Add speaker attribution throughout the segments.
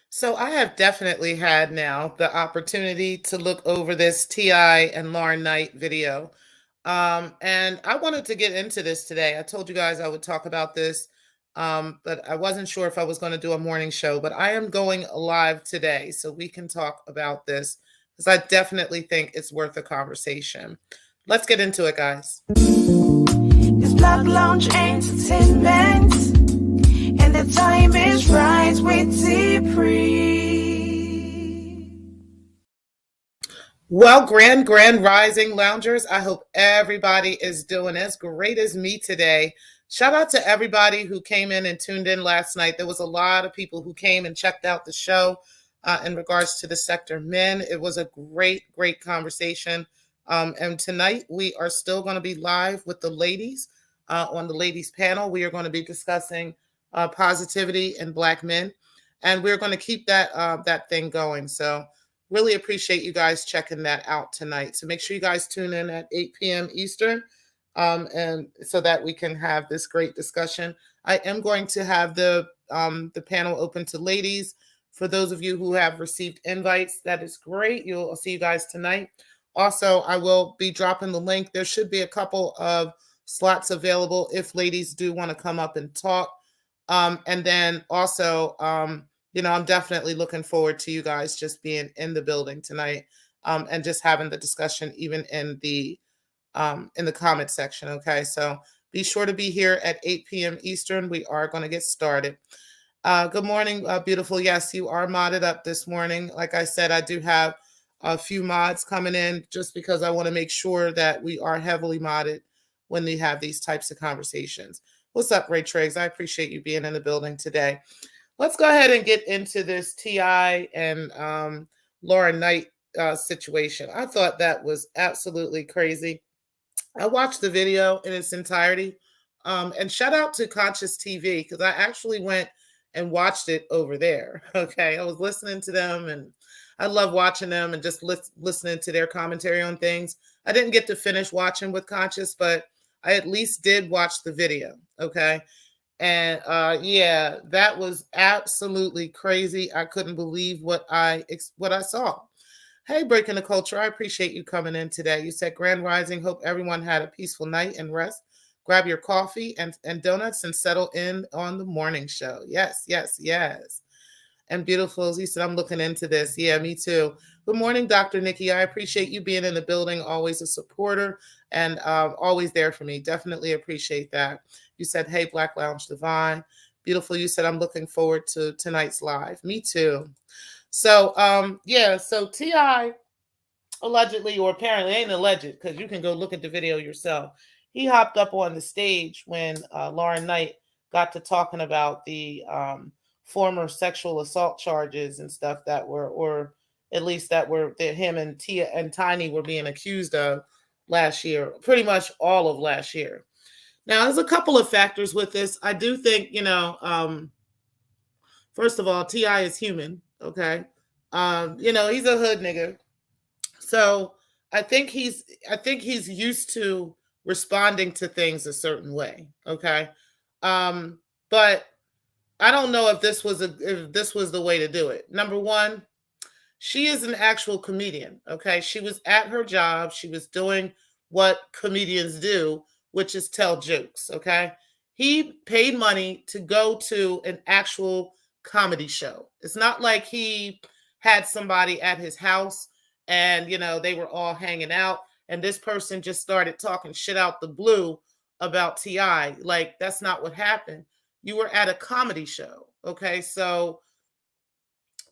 Speaker 1: So I have definitely had now the opportunity to look over this Ti and Lauren Knight video. And I wanted to get into this today. I told you guys I would talk about this, but I wasn't sure if I was going to do a morning show. But I am going live today so we can talk about this because I definitely think it's worth a conversation. Let's get into it, guys.
Speaker 2: It's Black Lounge Entertainment, and the time is right with T-Pre.
Speaker 1: Well, grand rising loungers. I hope everybody is doing as great as me today. Shout out to everybody who came in and tuned in last night. There was a lot of people who came and checked out the show in regards to the sector men. It was a great conversation. And tonight we are still going to be live with the ladies on the ladies panel. We are going to be discussing positivity in Black men, and we're going to keep that thing going. So really appreciate you guys checking that out tonight. So make sure you guys tune in at 8 p.m. Eastern, and so that we can have this great discussion. I am going to have the panel open to ladies. For those of you who have received invites, that is great. I'll see you guys tonight. Also, I will be dropping the link. There should be a couple of slots available if ladies do want to come up and talk. And then also, I'm definitely looking forward to you guys just being in the building tonight, and just having the discussion even in the comment section. Okay, so be sure to be here at 8 p.m. Eastern. We are going to get started. Good morning, beautiful. Yes, you are modded up this morning. Like I said, I do have a few mods coming in just because I want to make sure that we are heavily modded when we have these types of conversations. What's up, Ray Triggs? I appreciate you being in the building today. Let's go ahead and get into this Ti and Lauren Knight situation. I thought that was absolutely crazy. I watched the video in its entirety, and shout out to Conscious TV because I actually went and watched it over there. Okay, I was listening to them, and I love watching them and just listening to their commentary on things. I didn't get to finish watching with Conscious, but I at least did watch the video. Okay. And yeah, that was absolutely crazy. I couldn't believe what I saw. Hey, Breaking the Culture, I appreciate you coming in today. You said Grand Rising. Hope everyone had a peaceful night and rest. Grab your coffee and donuts and settle in on the morning show. Yes. And beautiful, you said, I'm looking into this. Yeah, me too. Good morning, Dr. Nikki. I appreciate you being in the building, always a supporter and always there for me. Definitely appreciate that. You said, hey, Black Lounge Divine. Beautiful. You said, I'm looking forward to tonight's live. Me too. So, so Ti allegedly, or apparently ain't alleged, because you can go look at the video yourself. He hopped up on the stage when Lauren Knight got to talking about the former sexual assault charges and stuff that were, or at least that him and Tia and Tiny were being accused of last year, pretty much all of last year. Now, there's a couple of factors with this. I do think, first of all, Ti is human. Okay, he's a hood nigga, so I think he's used to responding to things a certain way. Okay, but I don't know if this was the way to do it. Number one, she is an actual comedian. Okay, she was at her job. She was doing what comedians do, which is tell jokes. Okay, he paid money to go to an actual comedy show. It's not like he had somebody at his house and they were all hanging out and this person just started talking shit out the blue about Ti. Like, that's not what happened. You were at a comedy show. Okay, so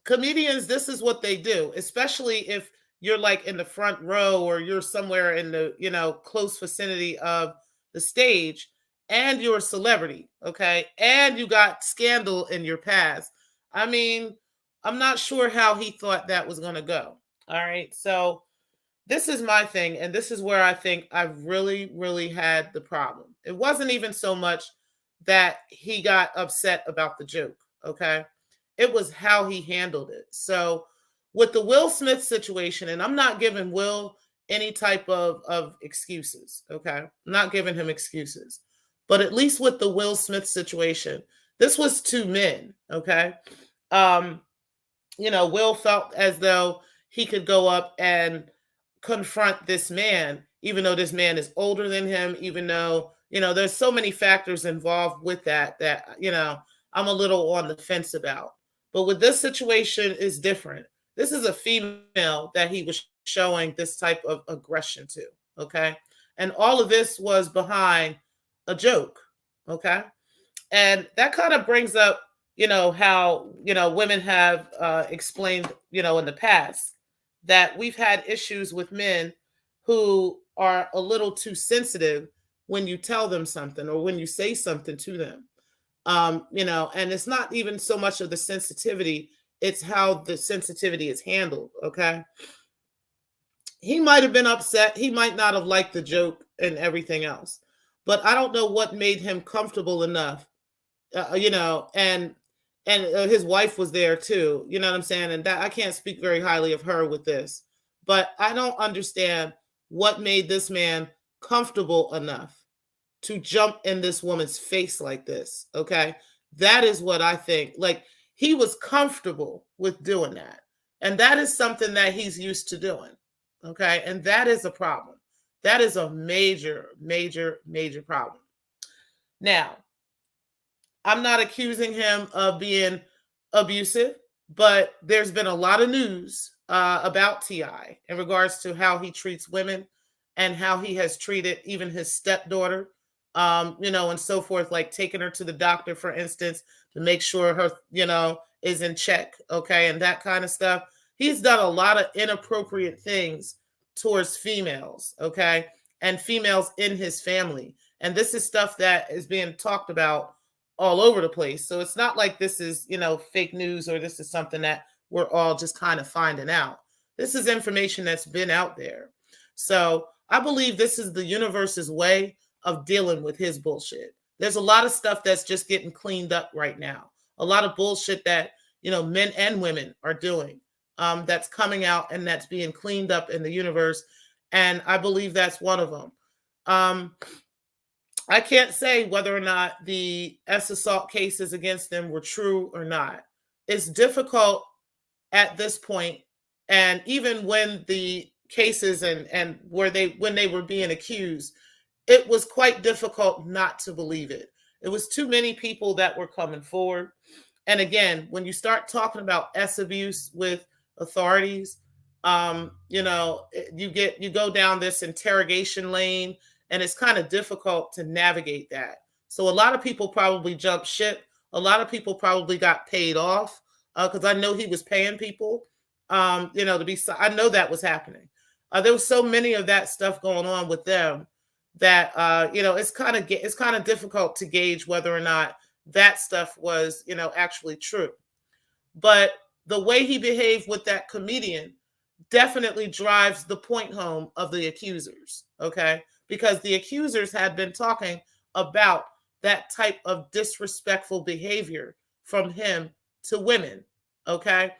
Speaker 1: comedians, this is what they do, especially if you're like in the front row or you're somewhere in the close vicinity of the stage and you're a celebrity. Okay, and you got scandal in your past. I mean, I'm not sure how he thought that was going to go. All right, so this is my thing, and this is where I think I've really had the problem. It wasn't even so much that he got upset about the joke. Okay, it was how he handled it. So with the Will Smith situation, and I'm not giving Will any type of excuses. Okay, I'm not giving him excuses, but at least with the Will Smith situation, this was two men. Okay, Will felt as though he could go up and confront this man, even though this man is older than him, even though, there's so many factors involved with that, I'm a little on the fence about. But with this situation is different. This is a female that he was showing this type of aggression to. Okay. And all of this was behind a joke. Okay. And that kind of brings up, how, women have explained, in the past that we've had issues with men who are a little too sensitive when you tell them something or when you say something to them. And it's not even so much of the sensitivity, it's how the sensitivity is handled. Okay. He might have been upset. He might not have liked the joke and everything else. But I don't know what made him comfortable enough, and his wife was there too. You know what I'm saying? And that I can't speak very highly of her with this, but I don't understand what made this man comfortable enough to jump in this woman's face like this. Okay, that is what I think. Like he was comfortable with doing that, and that is something that he's used to doing. Okay, and that is a problem. That is a major, major, major problem. Now, I'm not accusing him of being abusive, but there's been a lot of news about Ti in regards to how he treats women and how he has treated even his stepdaughter, and so forth, like taking her to the doctor, for instance, to make sure her, is in check, okay, and that kind of stuff. He's done a lot of inappropriate things towards females, okay, and females in his family. And this is stuff that is being talked about all over the place. So it's not like this is, fake news or this is something that we're all just kind of finding out. This is information that's been out there. So I believe this is the universe's way of dealing with his bullshit. There's a lot of stuff that's just getting cleaned up right now. A lot of bullshit that, men and women are doing, that's coming out and that's being cleaned up in the universe. And I believe that's one of them. I can't say whether or not the S assault cases against them were true or not. It's difficult at this point, and even when the cases and where when they were being accused, it was quite difficult not to believe it. It was too many people that were coming forward. And again, when you start talking about S abuse with authorities, you go down this interrogation lane, and it's kind of difficult to navigate that. So a lot of people probably jumped ship. A lot of people probably got paid off because I know he was paying people, to be. I know that was happening. There was so many of that stuff going on with them that it's kind of difficult to gauge whether or not that stuff was actually true. But the way he behaved with that comedian definitely drives the point home of the accusers. Okay, because the accusers had been talking about that type of disrespectful behavior from him to women. Okay.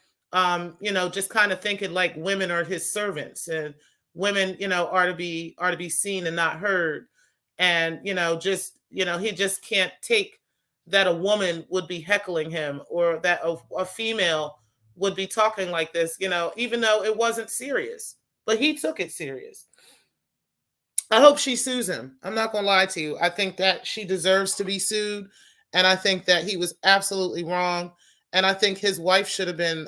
Speaker 1: Just kind of thinking like women are his servants and women, are to be seen and not heard. And, he just can't take that a woman would be heckling him or that a female would be talking like this, even though it wasn't serious, but he took it serious. I hope she sues him. I'm not going to lie to you. I think that she deserves to be sued. And I think that he was absolutely wrong. And I think his wife should have been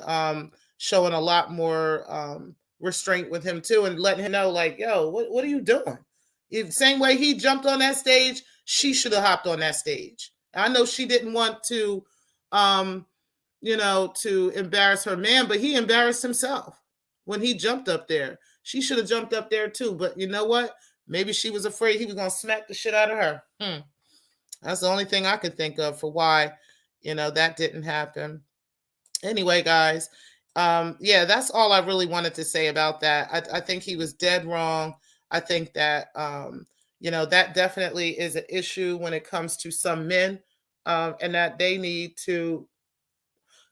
Speaker 1: showing a lot more restraint with him too and letting him know, like, yo, what are you doing? Same way he jumped on that stage, she should have hopped on that stage. I know she didn't want to, to embarrass her man, but he embarrassed himself when he jumped up there. She should have jumped up there too. But you know what? Maybe she was afraid he was going to smack the shit out of her. That's the only thing I could think of for why, that didn't happen. Anyway, guys, that's all I really wanted to say about that. I think he was dead wrong. I think that, that definitely is an issue when it comes to some men, and that they need to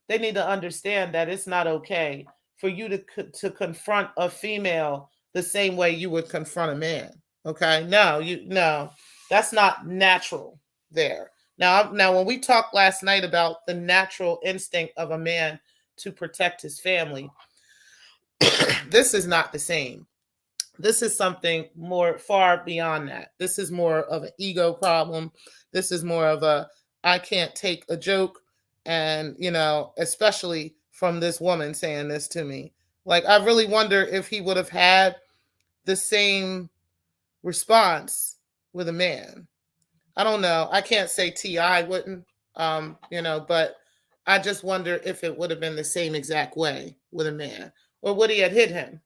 Speaker 1: understand that it's not okay for you to confront a female the same way you would confront a man. Okay, no, that's not natural there. Now, when we talked last night about the natural instinct of a man to protect his family. This is not the same. This is something more far beyond that. This is more of an ego problem. This is more of a I can't take a joke, and especially from this woman saying this to me. Like, I really wonder if he would have had the same response with a man. I don't know. I can't say T.I. wouldn't, but I just wonder if it would have been the same exact way with a man, or would he have hit him?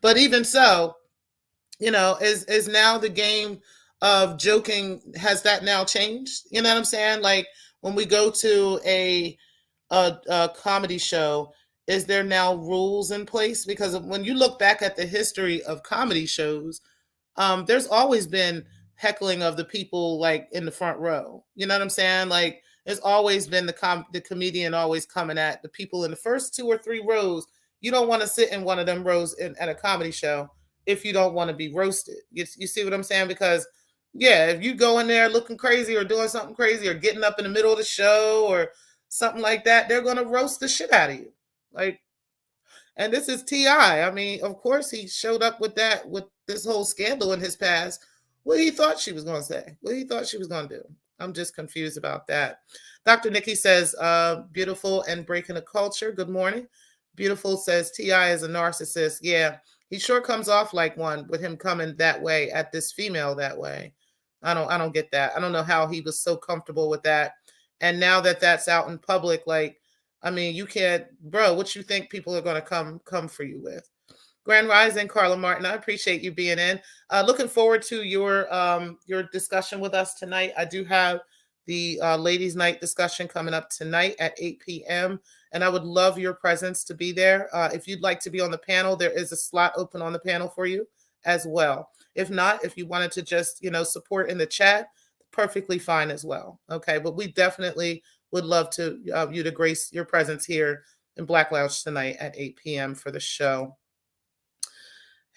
Speaker 1: But even so, is now the game of joking, has that now changed? You know what I'm saying? Like, when we go to a comedy show, is there now rules in place? Because when you look back at the history of comedy shows, there's always been heckling of the people like in the front row. You know what I'm saying? Like, there's always been the comedian always coming at the people in the first two or three rows. You don't want to sit in one of them rows at a comedy show if you don't want to be roasted. You see what I'm saying? Because yeah, if you go in there looking crazy or doing something crazy or getting up in the middle of the show or something like that, they're gonna roast the shit out of you. Like, and this is T.I. I mean, of course he showed up with that, with this whole scandal in his past. What he thought she was going to say, what he thought she was going to do. I'm just confused about that. Dr. Nikki says, beautiful and breaking the culture. Good morning. Beautiful says T.I. is a narcissist. Yeah, he sure comes off like one with him coming that way at this female that way. I don't get that. I don't know how he was so comfortable with that. And now that that's out in public, like, I mean, you can't, bro, what you think people are going to come for you with? Grand Rising, Carla Martin, I appreciate you being in. Looking forward to your discussion with us tonight. I do have the ladies' night discussion coming up tonight at 8 p.m. And I would love your presence to be there. If you'd like to be on the panel, there is a slot open on the panel for you as well. If not, if you wanted to just, support in the chat, perfectly fine as well. Okay, but we definitely would love to you to grace your presence here in Black Lounge tonight at 8 p.m. for the show.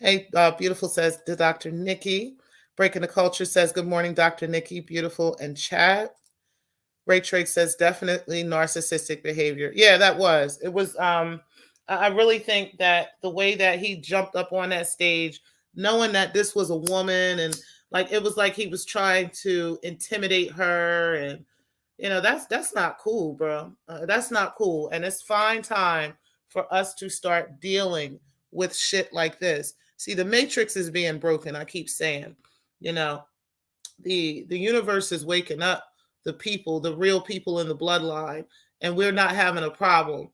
Speaker 1: Hey, beautiful says to Dr. Nikki. Breaking the Culture says, good morning, Dr. Nikki, beautiful and chat. Ray Trigg says, definitely narcissistic behavior. Yeah, that was. It was, I really think that the way that he jumped up on that stage, knowing that this was a woman, and like, it was like he was trying to intimidate her, and that's not cool, bro. That's not cool. And it's fine time for us to start dealing with shit like this. See, the matrix is being broken. I keep saying, the universe is waking up the people, the real people in the bloodline, and we're not having a problem,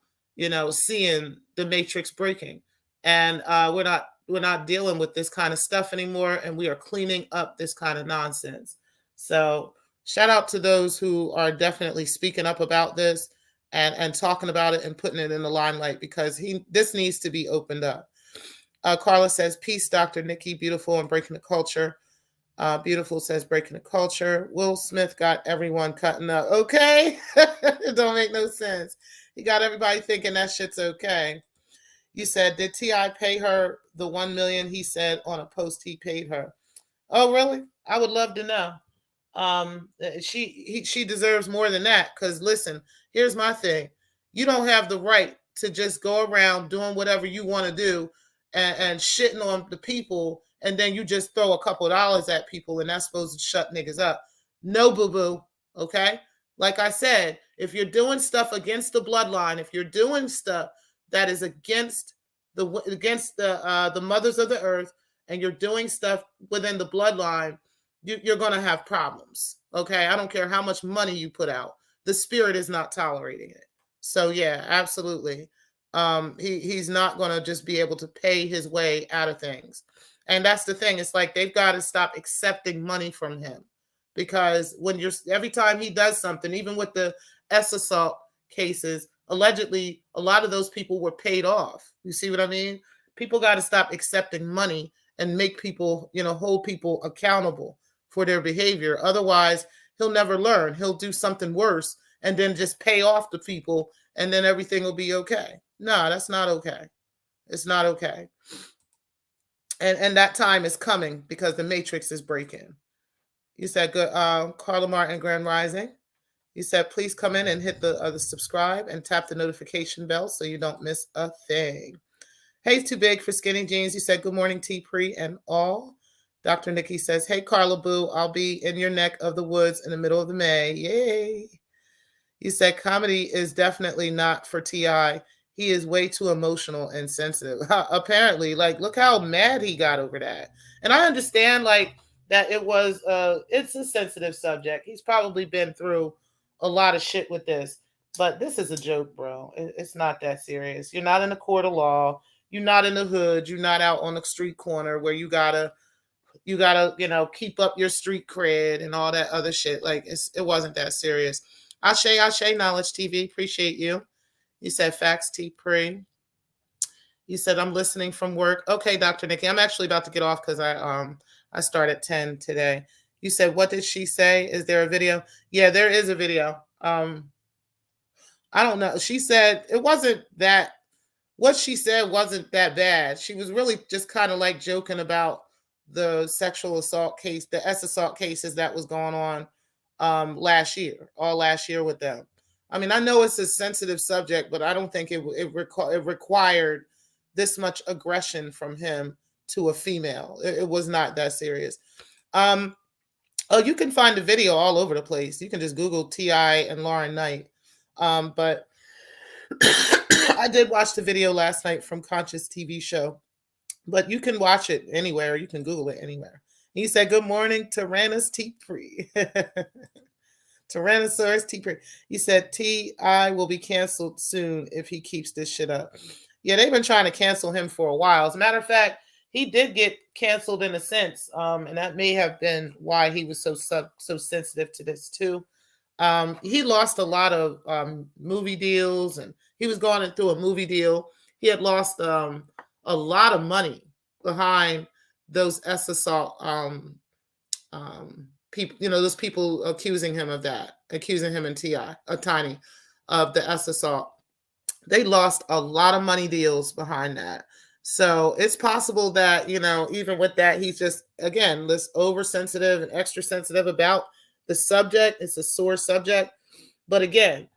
Speaker 1: seeing the matrix breaking. And we're not dealing with this kind of stuff anymore, and we are cleaning up this kind of nonsense. So shout out to those who are definitely speaking up about this and talking about it and putting it in the limelight, because this needs to be opened up. Carla says, peace, Dr. Nikki, beautiful and breaking the culture. Beautiful says, breaking the culture. Will Smith got everyone cutting up. Okay. It don't make no sense. He got everybody thinking that shit's okay. You said, did T.I. pay her the $1 million he said on a post he paid her? Oh, really? I would love to know. She deserves more than that. Because listen, here's my thing. You don't have the right to just go around doing whatever you want to do and shitting on the people, and then you just throw a couple of dollars at people, and that's supposed to shut niggas up. No, boo-boo. Okay? Like I said, if you're doing stuff against the bloodline, if you're doing stuff that is against the mothers of the earth, and you're doing stuff within the bloodline, you're going to have problems. Okay? I don't care how much money you put out. The spirit is not tolerating it. So yeah, absolutely. He's not going to just be able to pay his way out of things. And that's the thing. It's like they've got to stop accepting money from him, because every time he does something, even with the assault cases, allegedly, a lot of those people were paid off. You see what I mean? People got to stop accepting money and make people, hold people accountable for their behavior. Otherwise, he'll never learn. He'll do something worse and then just pay off the people, and then everything will be okay. No, that's not okay. It's not okay. And that time is coming, because the matrix is breaking. You said good. Carla Martin, Grand Rising. You said, please come in and hit the subscribe and tap the notification bell so you don't miss a thing. Hey, too big for skinny jeans. You said, good morning, T Pre and all. Dr. Nikki says, hey, Carla Boo, I'll be in your neck of the woods in the middle of the May. Yay. You said, comedy is definitely not for T.I. He is way too emotional and sensitive. Apparently, like, look how mad he got over that. And I understand, like, that it's a sensitive subject. He's probably been through a lot of shit with this. But this is a joke, bro. It's not that serious. You're not in a court of law. You're not in the hood. You're not out on the street corner where you gotta, keep up your street cred and all that other shit. Like, it wasn't that serious. Ashe, Knowledge TV, appreciate you. You said facts, T Pre. You said I'm listening from work. Okay, Dr. Nikki, I'm actually about to get off because I start at 10 today. You said, what did she say? Is there a video? Yeah, there is a video. I don't know. She said it wasn't that. What she said wasn't that bad. She was really just kind of like joking about the sexual assault case, the S assault cases that was going on last year with them. I mean, I know it's a sensitive subject, but I don't think it required this much aggression from him to a female. It was not that serious. You can find the video all over the place. You can just Google T.I. and Lauren Knight. But I did watch the video last night from Conscious TV show, but you can watch it anywhere. You can Google it anywhere. He said, good morning, Tyrannus T. Pre. Tyrannosaurus T. Pre. He said, T.I. will be canceled soon if he keeps this shit up. Yeah, they've been trying to cancel him for a while. As a matter of fact, he did get canceled in a sense, and that may have been why he was so sensitive to this too. He lost a lot of movie deals, and he was going through a movie deal. He had lost a lot of money behind those S assault people. Those people accusing him and T.I. Tiny of the S assault. They lost a lot of money deals behind that. So it's possible that, even with that, he's just, again, this oversensitive and extra sensitive about the subject. It's a sore subject. But again,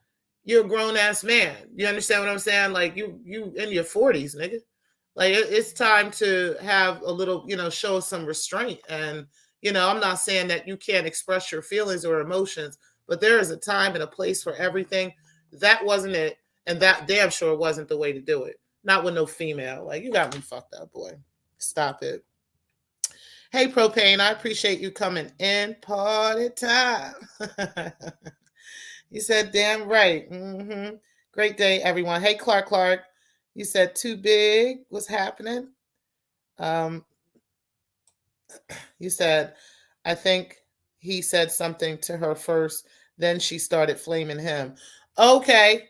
Speaker 1: you're a grown ass man. You understand what I'm saying? Like, you in your 40s, nigga. Like, it's time to have a little, show some restraint. And, I'm not saying that you can't express your feelings or emotions, but there is a time and a place for everything. That wasn't it. And that damn sure wasn't the way to do it. Not with no female. Like, you got me fucked up, boy. Stop it. Hey, Propane, I appreciate you coming in. Party time. You said, damn right. Mm-hmm. Great day, everyone. Hey, Clark. You said, too big. What's happening? You said, I think he said something to her first. Then she started flaming him. Okay.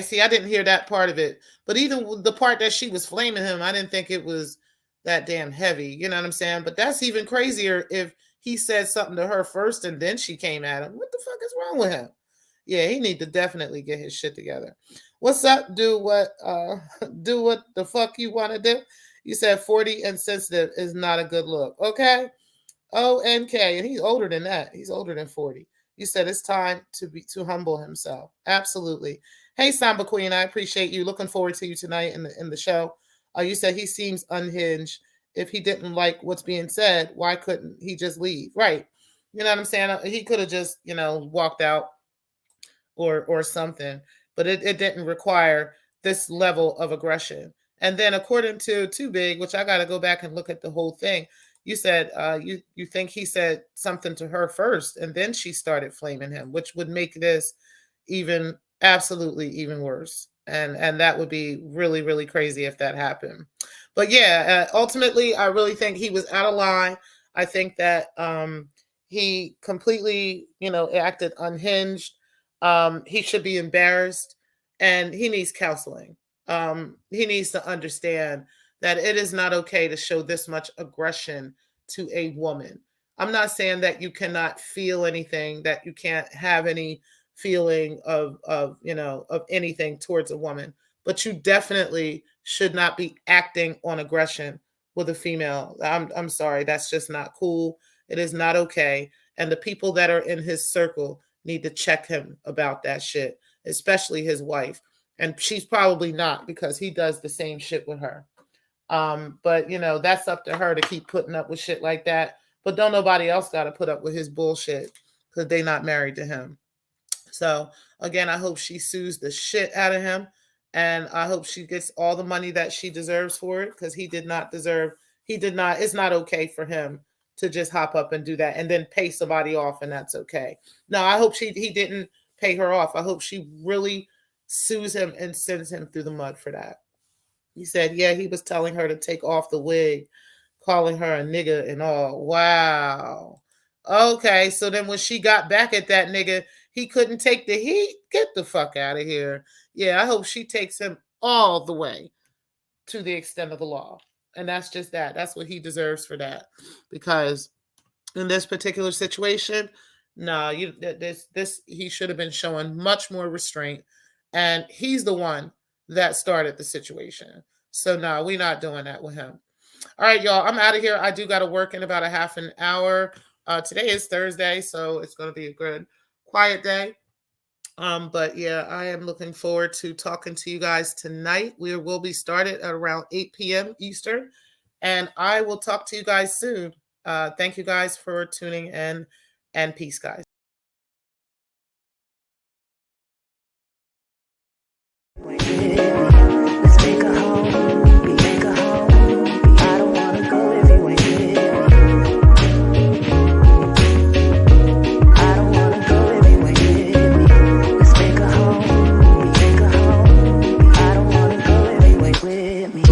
Speaker 1: See, I didn't hear that part of it. But even the part that she was flaming him, I didn't think it was that damn heavy. You know what I'm saying? But that's even crazier if he said something to her first and then she came at him. What the fuck is wrong with him? Yeah, he need to definitely get his shit together. What's up? Do what the fuck you want to do? You said 40 and sensitive is not a good look. Okay. ONK. And he's older than that. He's older than 40. You said it's time to humble himself. Absolutely. Hey, Samba Queen, I appreciate you. Looking forward to you tonight in the show. You said he seems unhinged. If he didn't like what's being said, why couldn't he just leave? Right. You know what I'm saying? He could have just, walked out or something. But it didn't require this level of aggression. And then according to Too Big, which I got to go back and look at the whole thing, you said you think he said something to her first, and then she started flaming him, which would make this absolutely even worse. And that would be really, really crazy if that happened. But yeah, ultimately, I really think he was out of line. I think that he completely, acted unhinged. He should be embarrassed, and he needs counseling. He needs to understand that it is not okay to show this much aggression to a woman. I'm not saying that you cannot feel anything, that you can't have any feeling of anything towards a woman, but you definitely should not be acting on aggression with a female. I'm sorry, that's just not cool. It is not okay. And the people that are in his circle need to check him about that shit, especially his wife. And she's probably not, because he does the same shit with her. But that's up to her to keep putting up with shit like that. But don't nobody else got to put up with his bullshit, because they not married to him. So again, I hope she sues the shit out of him, and I hope she gets all the money that she deserves for it, because he did not deserve. He did not. It's not okay for him to just hop up and do that and then pay somebody off, and that's okay. No, I hope he didn't pay her off. I hope she really sues him and sends him through the mud for that. He said, yeah, he was telling her to take off the wig, calling her a nigga and all. Wow. Okay, so then when she got back at that nigga, he couldn't take the heat. Get the fuck out of here. Yeah, I hope she takes him all the way to the extent of the law. And that's just that. That's what he deserves for that. Because in this particular situation, he should have been showing much more restraint. And he's the one that started the situation. So no, we're not doing that with him. All right, y'all, I'm out of here. I do got to work in about a half an hour. Today is Thursday, so it's going to be a good, quiet day. But yeah, I am looking forward to talking to you guys tonight. We will be started at around 8 p.m. Eastern, and I will talk to you guys soon. Thank you guys for tuning in, and peace, guys.
Speaker 2: Let's make a home, we make a home. I don't wanna go if you ain't with me. I don't wanna go if you ain't with me. Let's make a home, we make a home. I don't wanna go if you ain't with me.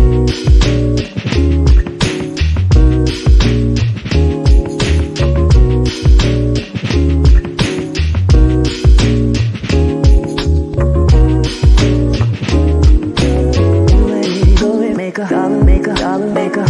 Speaker 2: Dollar maker, dollar maker.